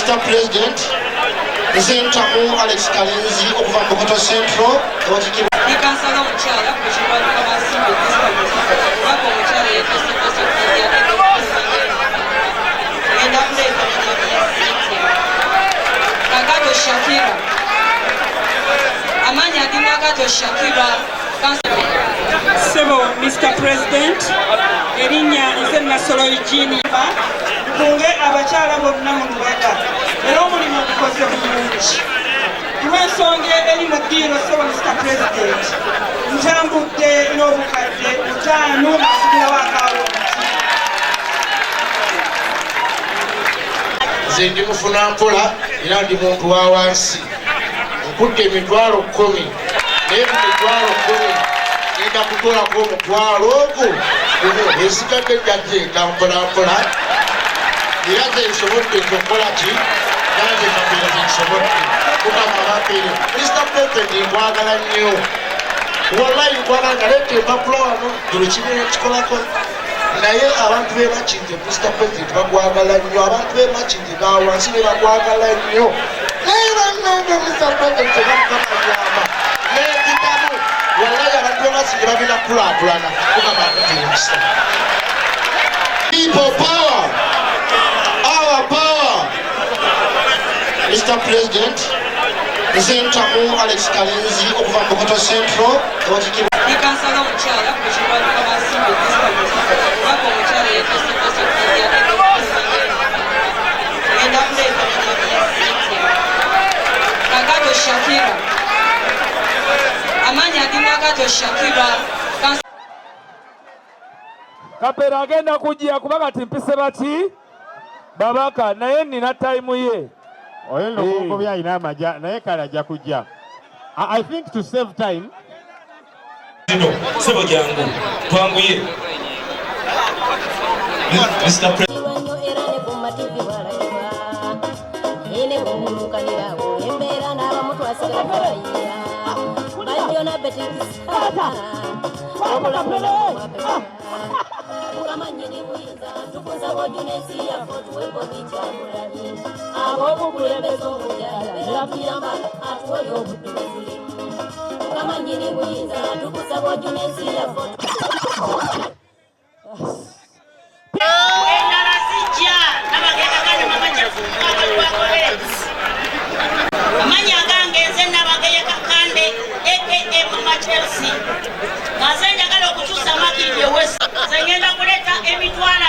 Mr. President, Nzentamu Alex Kalenzi okuva mu Bukoto Central ewakikirwa kansala omukyala ku kirwalo kabasimbe wako omukyala yekosekosa genda kuleeta Agato Shakira amanya agenda Agato Shakira Sebo Mr. President erinnya nze Nasolo Eugene kunge abakyala bonna mu Lubega era omulimu gukoze bulungi lw'ensonga eri mu ddiiro Sebo Mr. President ntambudde n'obukadde 5 nasibirawo akaawo nze ndi mufuna mpola era ndi muntu wa wansi nkudde emitwalo 10 naye mu mitwalo 10 ngenda kutolako omutwalo ogwo gumu esigadde jjagenda mpolampola era ze nsobodde nkokola ki nange kabeera ze nsobodde mukama bampeere Mr. President nkwagala nnyo wallahi nkwagala nga leeta empapula wano buli kimu kikolako naye abantu be Makindye Mr. President bagwagala nnyo abantu be Makindye gawansi ne bagwagala nnyo naye bannange Mr. President tebamukamanyama nekitamu wallahi abantu be Makindye babina kulaakulana mukama akuteera ekisa people power our power Mr. President Nzentamu Alex Kalenzi okuva mu Bukoto Central ewakikirwa kansala omukyala ku kirwalo kabasimbe wako omukyala yekosekosa genda kuleeta Agato Shakira amanya agenda Agato Shakira Kapera agenda kujja kuba kati mpise bati babaka naye nina time ye oyo nno byalina amaja naye kale ajja kujja. I think to save time Sebo jangu twanguye Mr. President amanya gange nze nabageye kakande aka Mama Chelsea ngaze njagala okukyusa Makindye West nze ngenda kuleeta emitwalo